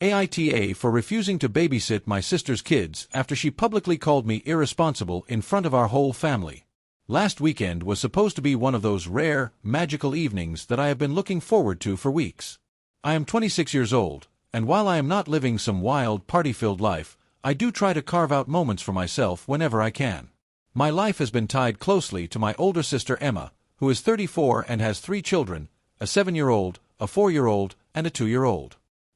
AITA for refusing to babysit my sister's kids after she publicly called me irresponsible in front of our whole family. Last weekend was supposed to be one of those rare, magical evenings that I have been looking forward to for weeks. I am 26 years old, and while I am not living some wild, party-filled life, I do try to carve out moments for myself whenever I can. My life has been tied closely to my older sister Emma, who is 34 and has 3 children, a 7-year-old, a 4-year-old, and a 2-year-old.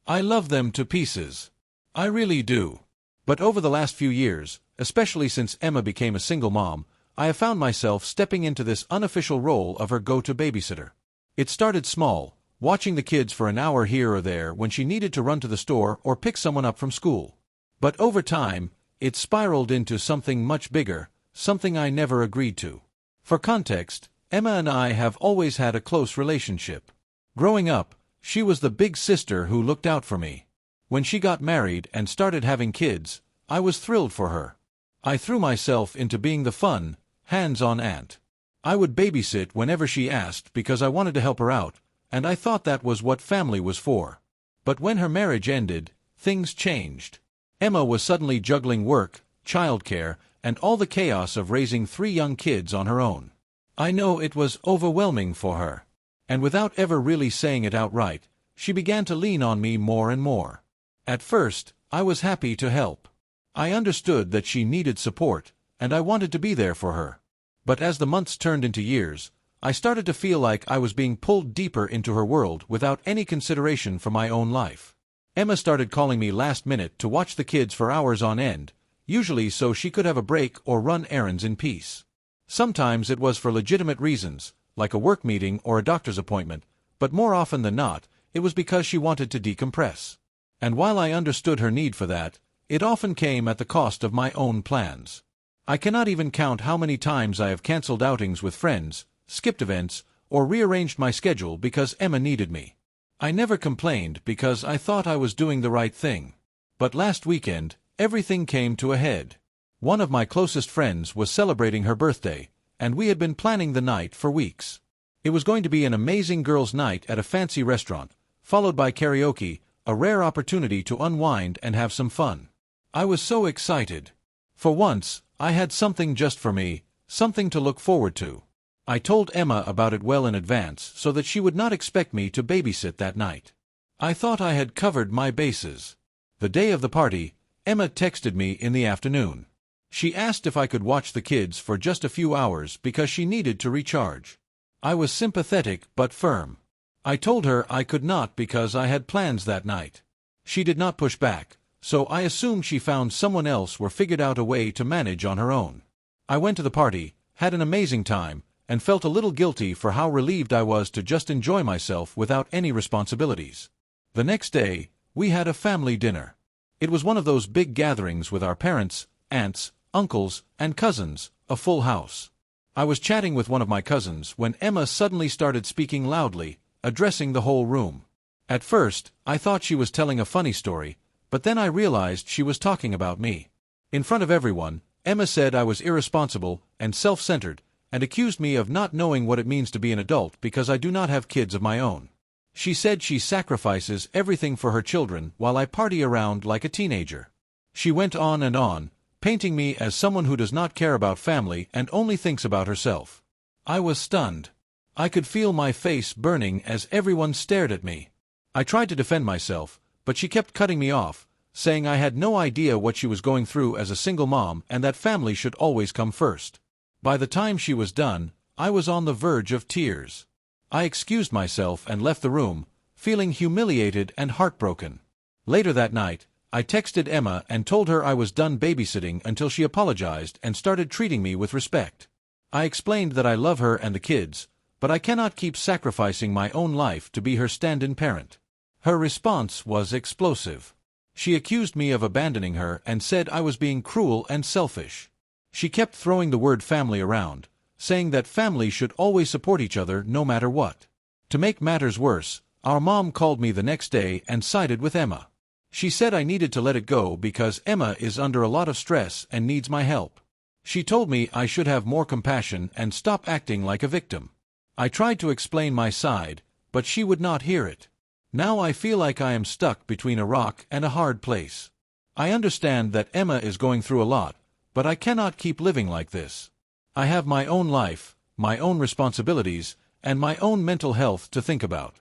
I love them to pieces. I really do. But over the last few years, especially since Emma became a single mom, I have found myself stepping into this unofficial role of her go-to babysitter. It started small, watching the kids for an hour here or there when she needed to run to the store or pick someone up from school. But over time, it spiraled into something much bigger, something I never agreed to. For context, Emma and I have always had a close relationship. Growing up, she was the big sister who looked out for me. When she got married and started having kids, I was thrilled for her. I threw myself into being the fun, hands-on aunt. I would babysit whenever she asked because I wanted to help her out, and I thought that was what family was for. But when her marriage ended, things changed. Emma was suddenly juggling work, childcare, and all the chaos of raising 3 young kids on her own. I know it was overwhelming for her. And without ever really saying it outright, she began to lean on me more and more. At first, I was happy to help. I understood that she needed support, and I wanted to be there for her. But as the months turned into years, I started to feel like I was being pulled deeper into her world without any consideration for my own life. Emma started calling me last minute to watch the kids for hours on end, usually so she could have a break or run errands in peace. Sometimes it was for legitimate reasons, like a work meeting or a doctor's appointment, but more often than not, it was because she wanted to decompress. And while I understood her need for that, it often came at the cost of my own plans. I cannot even count how many times I have canceled outings with friends, skipped events, or rearranged my schedule because Emma needed me. I never complained because I thought I was doing the right thing. But last weekend, everything came to a head. One of my closest friends was celebrating her birthday, and we had been planning the night for weeks. It was going to be an amazing girls' night at a fancy restaurant, followed by karaoke, a rare opportunity to unwind and have some fun. I was so excited. For once, I had something just for me, something to look forward to. I told Emma about it well in advance so that she would not expect me to babysit that night. I thought I had covered my bases. The day of the party, Emma texted me in the afternoon. She asked if I could watch the kids for just a few hours because she needed to recharge. I was sympathetic but firm. I told her I could not because I had plans that night. She did not push back, so I assumed she found someone else or figured out a way to manage on her own. I went to the party, had an amazing time, and felt a little guilty for how relieved I was to just enjoy myself without any responsibilities. The next day, we had a family dinner. It was one of those big gatherings with our parents, aunts, uncles, and cousins, a full house. I was chatting with one of my cousins when Emma suddenly started speaking loudly, addressing the whole room. At first, I thought she was telling a funny story, but then I realized she was talking about me. In front of everyone, Emma said I was irresponsible and self-centered, and accused me of not knowing what it means to be an adult because I do not have kids of my own. She said she sacrifices everything for her children while I party around like a teenager. She went on, painting me as someone who does not care about family and only thinks about herself. I was stunned. I could feel my face burning as everyone stared at me. I tried to defend myself, but she kept cutting me off, saying I had no idea what she was going through as a single mom and that family should always come first. By the time she was done, I was on the verge of tears. I excused myself and left the room, feeling humiliated and heartbroken. Later that night, I texted Emma and told her I was done babysitting until she apologized and started treating me with respect. I explained that I love her and the kids, but I cannot keep sacrificing my own life to be her stand-in parent. Her response was explosive. She accused me of abandoning her and said I was being cruel and selfish. She kept throwing the word family around, saying that family should always support each other no matter what. To make matters worse, our mom called me the next day and sided with Emma. She said I needed to let it go because Emma is under a lot of stress and needs my help. She told me I should have more compassion and stop acting like a victim. I tried to explain my side, but she would not hear it. Now I feel like I am stuck between a rock and a hard place. I understand that Emma is going through a lot, but I cannot keep living like this. I have my own life, my own responsibilities, and my own mental health to think about.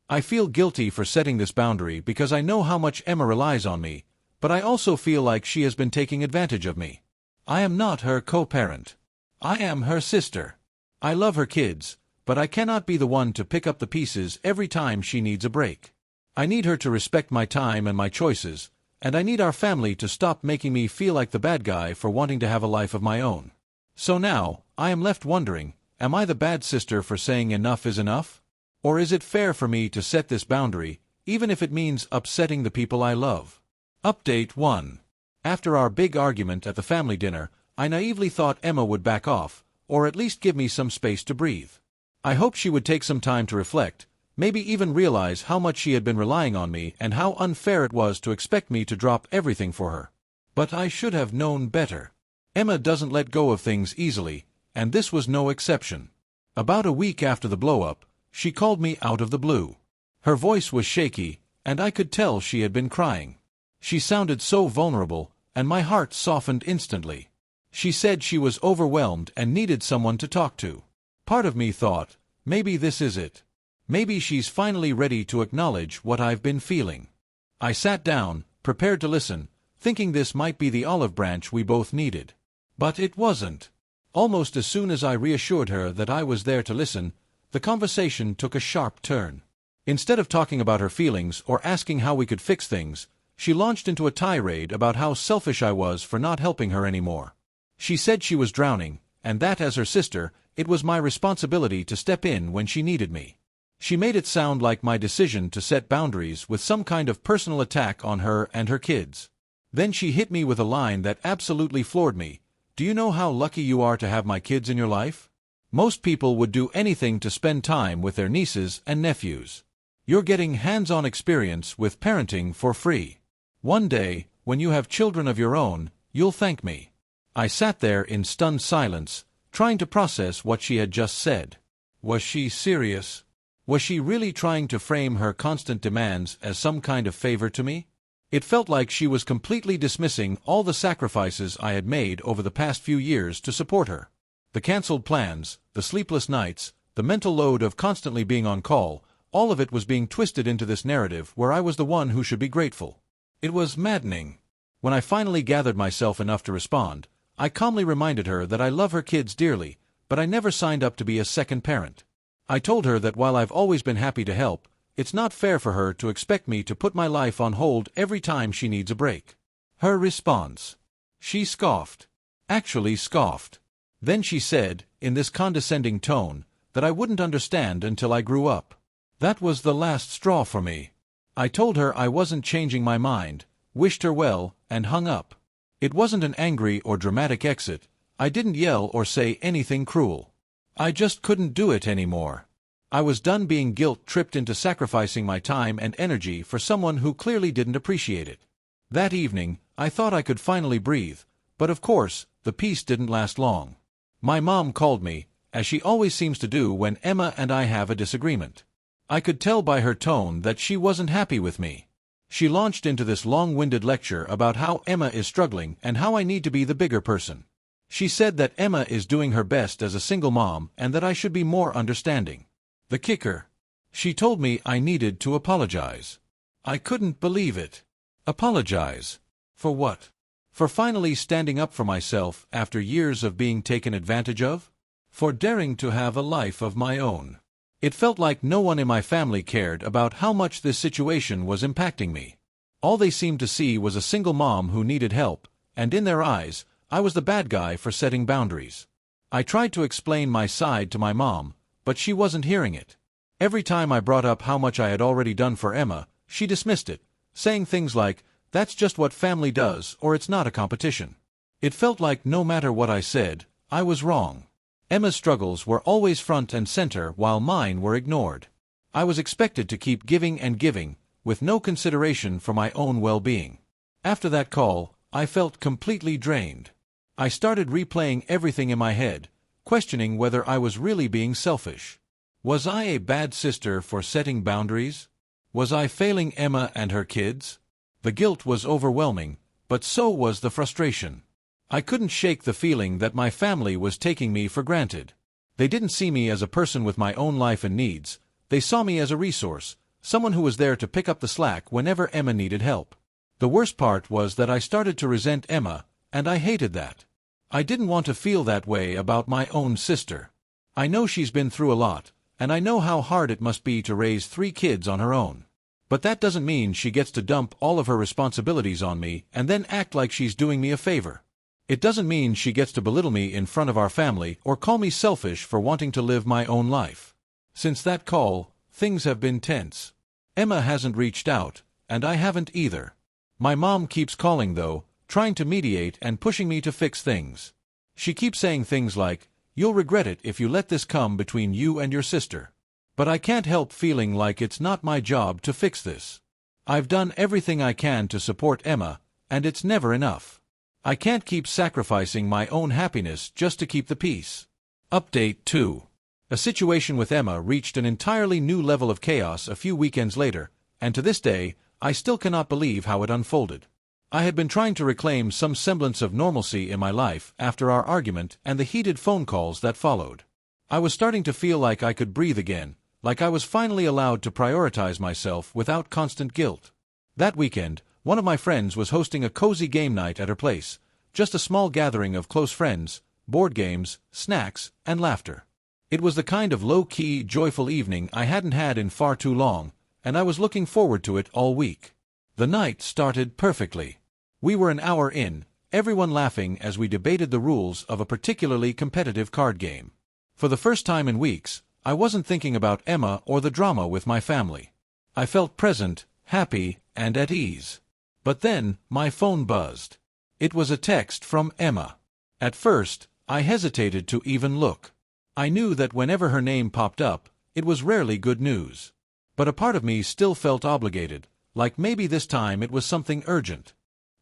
I feel guilty for setting this boundary because I know how much Emma relies on me, but I also feel like she has been taking advantage of me. I am not her co-parent. I am her sister. I love her kids, but I cannot be the one to pick up the pieces every time she needs a break. I need her to respect my time and my choices, and I need our family to stop making me feel like the bad guy for wanting to have a life of my own. So now, I am left wondering, am I the bad sister for saying enough is enough? Or is it fair for me to set this boundary, even if it means upsetting the people I love? Update 1. After our big argument at the family dinner, I naively thought Emma would back off, or at least give me some space to breathe. I hoped she would take some time to reflect, maybe even realize how much she had been relying on me and how unfair it was to expect me to drop everything for her. But I should have known better. Emma doesn't let go of things easily, and this was no exception. About a week after the blow-up, she called me out of the blue. Her voice was shaky, and I could tell she had been crying. She sounded so vulnerable, and my heart softened instantly. She said she was overwhelmed and needed someone to talk to. Part of me thought, maybe this is it. Maybe she's finally ready to acknowledge what I've been feeling. I sat down, prepared to listen, thinking this might be the olive branch we both needed. But it wasn't. Almost as soon as I reassured her that I was there to listen, the conversation took a sharp turn. Instead of talking about her feelings or asking how we could fix things, she launched into a tirade about how selfish I was for not helping her anymore. She said she was drowning, and that as her sister, it was my responsibility to step in when she needed me. She made it sound like my decision to set boundaries with some kind of personal attack on her and her kids. Then she hit me with a line that absolutely floored me. Do you know how lucky you are to have my kids in your life? Most people would do anything to spend time with their nieces and nephews. You're getting hands-on experience with parenting for free. One day, when you have children of your own, you'll thank me. I sat there in stunned silence, trying to process what she had just said. Was she serious? Was she really trying to frame her constant demands as some kind of favor to me? It felt like she was completely dismissing all the sacrifices I had made over the past few years to support her. The canceled plans, the sleepless nights, the mental load of constantly being on call, all of it was being twisted into this narrative where I was the one who should be grateful. It was maddening. When I finally gathered myself enough to respond, I calmly reminded her that I love her kids dearly, but I never signed up to be a second parent. I told her that while I've always been happy to help, it's not fair for her to expect me to put my life on hold every time she needs a break. Her response. She scoffed. Actually scoffed. Then she said, in this condescending tone, that I wouldn't understand until I grew up. That was the last straw for me. I told her I wasn't changing my mind, wished her well, and hung up. It wasn't an angry or dramatic exit. I didn't yell or say anything cruel. I just couldn't do it anymore. I was done being guilt-tripped into sacrificing my time and energy for someone who clearly didn't appreciate it. That evening, I thought I could finally breathe, but of course, the peace didn't last long. My mom called me, as she always seems to do when Emma and I have a disagreement. I could tell by her tone that she wasn't happy with me. She launched into this long-winded lecture about how Emma is struggling and how I need to be the bigger person. She said that Emma is doing her best as a single mom and that I should be more understanding. The kicker. She told me I needed to apologize. I couldn't believe it. Apologize? For what? For finally standing up for myself after years of being taken advantage of? For daring to have a life of my own. It felt like no one in my family cared about how much this situation was impacting me. All they seemed to see was a single mom who needed help, and in their eyes, I was the bad guy for setting boundaries. I tried to explain my side to my mom, but she wasn't hearing it. Every time I brought up how much I had already done for Emma, she dismissed it, saying things like, "That's just what family does, or it's not a competition." It felt like no matter what I said, I was wrong. Emma's struggles were always front and center while mine were ignored. I was expected to keep giving and giving, with no consideration for my own well-being. After that call, I felt completely drained. I started replaying everything in my head, questioning whether I was really being selfish. Was I a bad sister for setting boundaries? Was I failing Emma and her kids? The guilt was overwhelming, but so was the frustration. I couldn't shake the feeling that my family was taking me for granted. They didn't see me as a person with my own life and needs. They saw me as a resource, someone who was there to pick up the slack whenever Emma needed help. The worst part was that I started to resent Emma, and I hated that. I didn't want to feel that way about my own sister. I know she's been through a lot, and I know how hard it must be to raise 3 kids on her own. But that doesn't mean she gets to dump all of her responsibilities on me and then act like she's doing me a favor. It doesn't mean she gets to belittle me in front of our family or call me selfish for wanting to live my own life. Since that call, things have been tense. Emma hasn't reached out, and I haven't either. My mom keeps calling though, trying to mediate and pushing me to fix things. She keeps saying things like, "You'll regret it if you let this come between you and your sister." But I can't help feeling like it's not my job to fix this. I've done everything I can to support Emma, and it's never enough. I can't keep sacrificing my own happiness just to keep the peace. Update 2. A situation with Emma reached an entirely new level of chaos a few weekends later, and to this day, I still cannot believe how it unfolded. I had been trying to reclaim some semblance of normalcy in my life after our argument and the heated phone calls that followed. I was starting to feel like I could breathe again, like I was finally allowed to prioritize myself without constant guilt. That weekend, one of my friends was hosting a cozy game night at her place, just a small gathering of close friends, board games, snacks, and laughter. It was the kind of low-key, joyful evening I hadn't had in far too long, and I was looking forward to it all week. The night started perfectly. We were an hour in, everyone laughing as we debated the rules of a particularly competitive card game. For the first time in weeks, I wasn't thinking about Emma or the drama with my family. I felt present, happy, and at ease. But then, my phone buzzed. It was a text from Emma. At first, I hesitated to even look. I knew that whenever her name popped up, it was rarely good news. But a part of me still felt obligated, like maybe this time it was something urgent.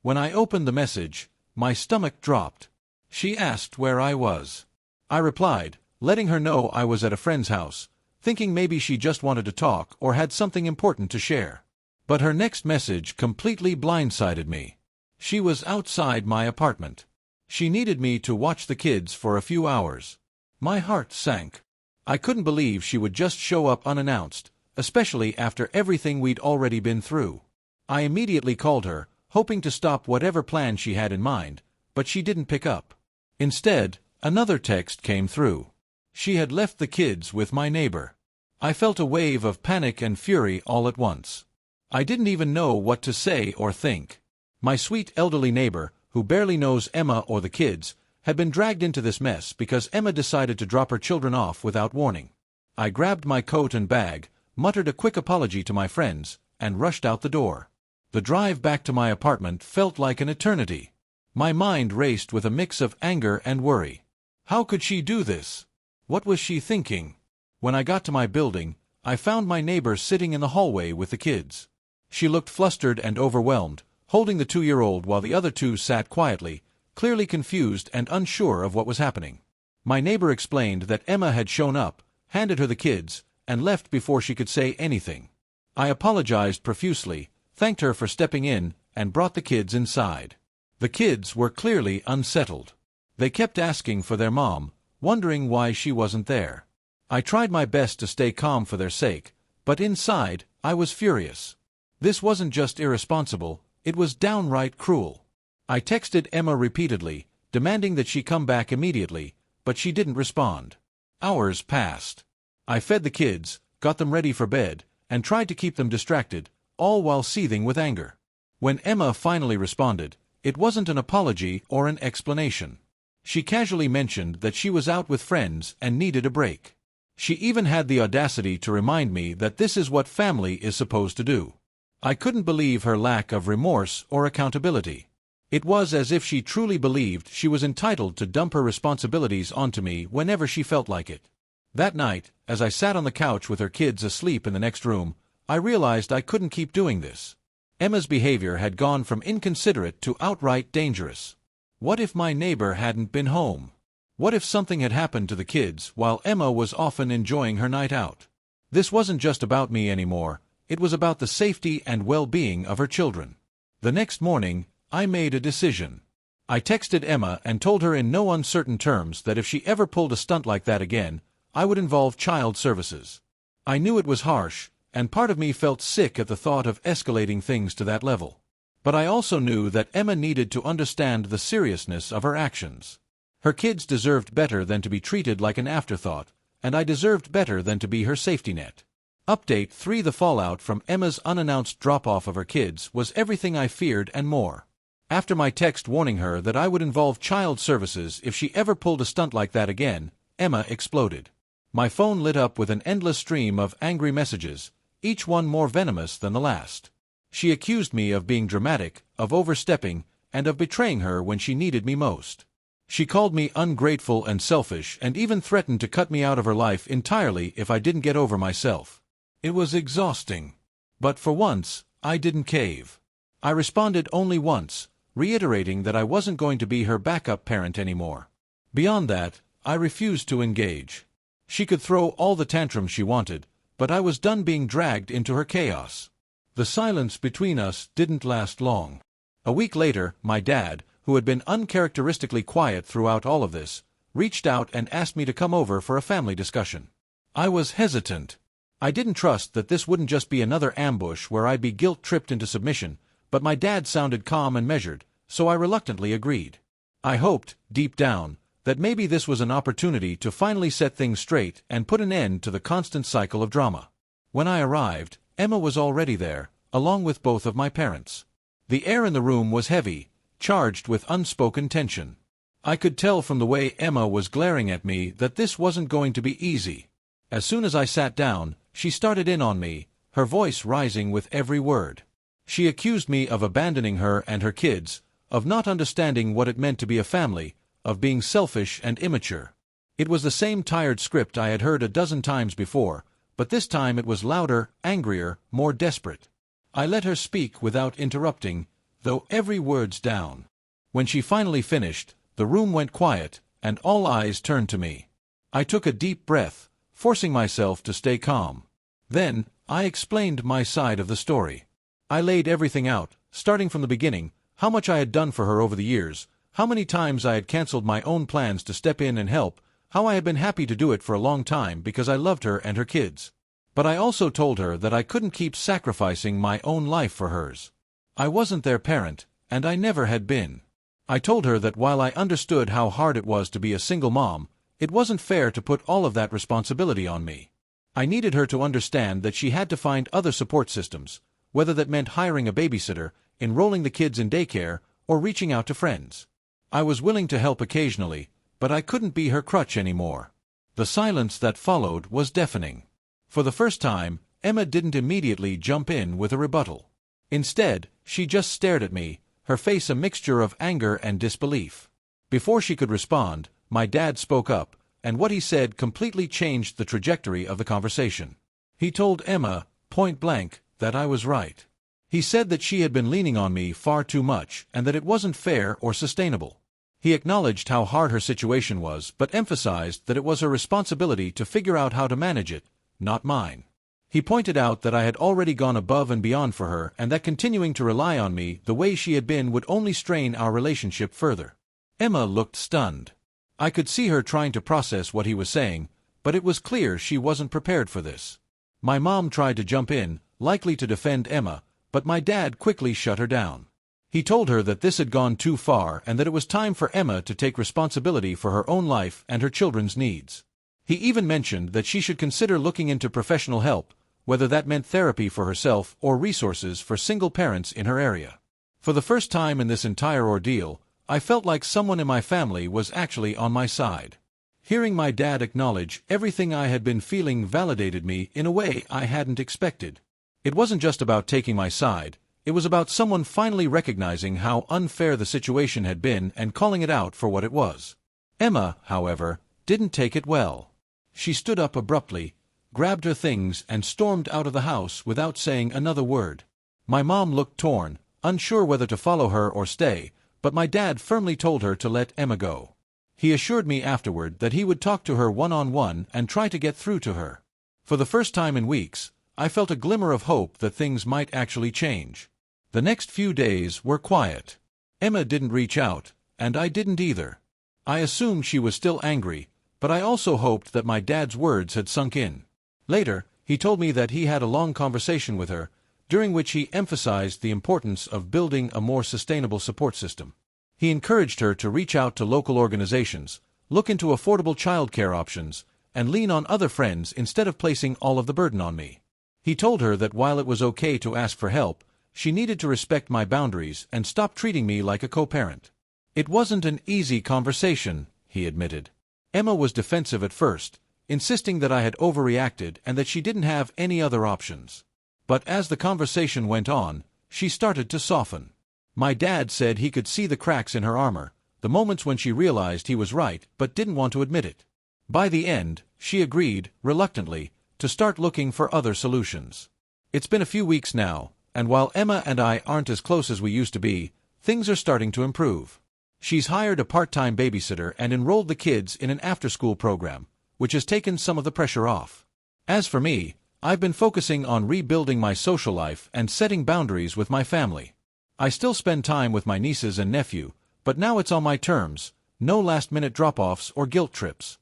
When I opened the message, my stomach dropped. She asked where I was. I replied, letting her know I was at a friend's house, thinking maybe she just wanted to talk or had something important to share. But her next message completely blindsided me. She was outside my apartment. She needed me to watch the kids for a few hours. My heart sank. I couldn't believe she would just show up unannounced, especially after everything we'd already been through. I immediately called her, hoping to stop whatever plan she had in mind, but she didn't pick up. Instead, another text came through. She had left the kids with my neighbor. I felt a wave of panic and fury all at once. I didn't even know what to say or think. My sweet elderly neighbor, who barely knows Emma or the kids, had been dragged into this mess because Emma decided to drop her children off without warning. I grabbed my coat and bag, muttered a quick apology to my friends, and rushed out the door. The drive back to my apartment felt like an eternity. My mind raced with a mix of anger and worry. How could she do this? What was she thinking? When I got to my building, I found my neighbor sitting in the hallway with the kids. She looked flustered and overwhelmed, holding the 2-year-old while the other 2 sat quietly, clearly confused and unsure of what was happening. My neighbor explained that Emma had shown up, handed her the kids, and left before she could say anything. I apologized profusely, thanked her for stepping in, and brought the kids inside. The kids were clearly unsettled. They kept asking for their mom, wondering why she wasn't there. I tried my best to stay calm for their sake, but inside, I was furious. This wasn't just irresponsible, it was downright cruel. I texted Emma repeatedly, demanding that she come back immediately, but she didn't respond. Hours passed. I fed the kids, got them ready for bed, and tried to keep them distracted, all while seething with anger. When Emma finally responded, it wasn't an apology or an explanation. She casually mentioned that she was out with friends and needed a break. She even had the audacity to remind me that this is what family is supposed to do. I couldn't believe her lack of remorse or accountability. It was as if she truly believed she was entitled to dump her responsibilities onto me whenever she felt like it. That night, as I sat on the couch with her kids asleep in the next room, I realized I couldn't keep doing this. Emma's behavior had gone from inconsiderate to outright dangerous. What if my neighbor hadn't been home? What if something had happened to the kids while Emma was often enjoying her night out? This wasn't just about me anymore, It was about the safety and well-being of her children. The next morning, I made a decision. I texted Emma and told her in no uncertain terms that if she ever pulled a stunt like that again, I would involve child services. I knew it was harsh, and part of me felt sick at the thought of escalating things to that level. But I also knew that Emma needed to understand the seriousness of her actions. Her kids deserved better than to be treated like an afterthought, and I deserved better than to be her safety net. Update 3: The fallout from Emma's unannounced drop-off of her kids was everything I feared and more. After my text warning her that I would involve child services if she ever pulled a stunt like that again, Emma exploded. My phone lit up with an endless stream of angry messages, each one more venomous than the last. She accused me of being dramatic, of overstepping, and of betraying her when she needed me most. She called me ungrateful and selfish and even threatened to cut me out of her life entirely if I didn't get over myself. It was exhausting. But for once, I didn't cave. I responded only once, reiterating that I wasn't going to be her backup parent anymore. Beyond that, I refused to engage. She could throw all the tantrums she wanted, but I was done being dragged into her chaos. The silence between us didn't last long. A week later, my dad, who had been uncharacteristically quiet throughout all of this, reached out and asked me to come over for a family discussion. I was hesitant. I didn't trust that this wouldn't just be another ambush where I'd be guilt-tripped into submission, but my dad sounded calm and measured, so I reluctantly agreed. I hoped, deep down, that maybe this was an opportunity to finally set things straight and put an end to the constant cycle of drama. When I arrived, Emma was already there, along with both of my parents. The air in the room was heavy, charged with unspoken tension. I could tell from the way Emma was glaring at me that this wasn't going to be easy. As soon as I sat down, she started in on me, her voice rising with every word. She accused me of abandoning her and her kids, of not understanding what it meant to be a family, of being selfish and immature. It was the same tired script I had heard a dozen times before, but this time it was louder, angrier, more desperate. I let her speak without interrupting, though every word's down. When she finally finished, the room went quiet, and all eyes turned to me. I took a deep breath, forcing myself to stay calm. Then, I explained my side of the story. I laid everything out, starting from the beginning, how much I had done for her over the years, how many times I had canceled my own plans to step in and help, how I had been happy to do it for a long time because I loved her and her kids. But I also told her that I couldn't keep sacrificing my own life for hers. I wasn't their parent, and I never had been. I told her that while I understood how hard it was to be a single mom, it wasn't fair to put all of that responsibility on me. I needed her to understand that she had to find other support systems, whether that meant hiring a babysitter, enrolling the kids in daycare, or reaching out to friends. I was willing to help occasionally, but I couldn't be her crutch anymore. The silence that followed was deafening. For the first time, Emma didn't immediately jump in with a rebuttal. Instead, she just stared at me, her face a mixture of anger and disbelief. Before she could respond, my dad spoke up, and what he said completely changed the trajectory of the conversation. He told Emma, point blank, that I was right. He said that she had been leaning on me far too much and that it wasn't fair or sustainable. He acknowledged how hard her situation was, but emphasized that it was her responsibility to figure out how to manage it, not mine. He pointed out that I had already gone above and beyond for her and that continuing to rely on me the way she had been would only strain our relationship further. Emma looked stunned. I could see her trying to process what he was saying, but it was clear she wasn't prepared for this. My mom tried to jump in, likely to defend Emma, but my dad quickly shut her down. He told her that this had gone too far and that it was time for Emma to take responsibility for her own life and her children's needs. He even mentioned that she should consider looking into professional help, whether that meant therapy for herself or resources for single parents in her area. For the first time in this entire ordeal, I felt like someone in my family was actually on my side. Hearing my dad acknowledge everything I had been feeling validated me in a way I hadn't expected. It wasn't just about taking my side, it was about someone finally recognizing how unfair the situation had been and calling it out for what it was. Emma, however, didn't take it well. She stood up abruptly, grabbed her things and stormed out of the house without saying another word. My mom looked torn, unsure whether to follow her or stay, but my dad firmly told her to let Emma go. He assured me afterward that he would talk to her one-on-one and try to get through to her. For the first time in weeks, I felt a glimmer of hope that things might actually change. The next few days were quiet. Emma didn't reach out, and I didn't either. I assumed she was still angry, but I also hoped that my dad's words had sunk in. Later, he told me that he had a long conversation with her, during which he emphasized the importance of building a more sustainable support system. He encouraged her to reach out to local organizations, look into affordable childcare options, and lean on other friends instead of placing all of the burden on me. He told her that while it was okay to ask for help, she needed to respect my boundaries and stop treating me like a co-parent. It wasn't an easy conversation, he admitted. Emma was defensive at first, insisting that I had overreacted and that she didn't have any other options. But as the conversation went on, she started to soften. My dad said he could see the cracks in her armor, the moments when she realized he was right but didn't want to admit it. By the end, she agreed, reluctantly, to start looking for other solutions. It's been a few weeks now, and while Emma and I aren't as close as we used to be, things are starting to improve. She's hired a part-time babysitter and enrolled the kids in an after-school program, which has taken some of the pressure off. As for me, I've been focusing on rebuilding my social life and setting boundaries with my family. I still spend time with my nieces and nephew, but now it's on my terms, no last-minute drop-offs or guilt trips.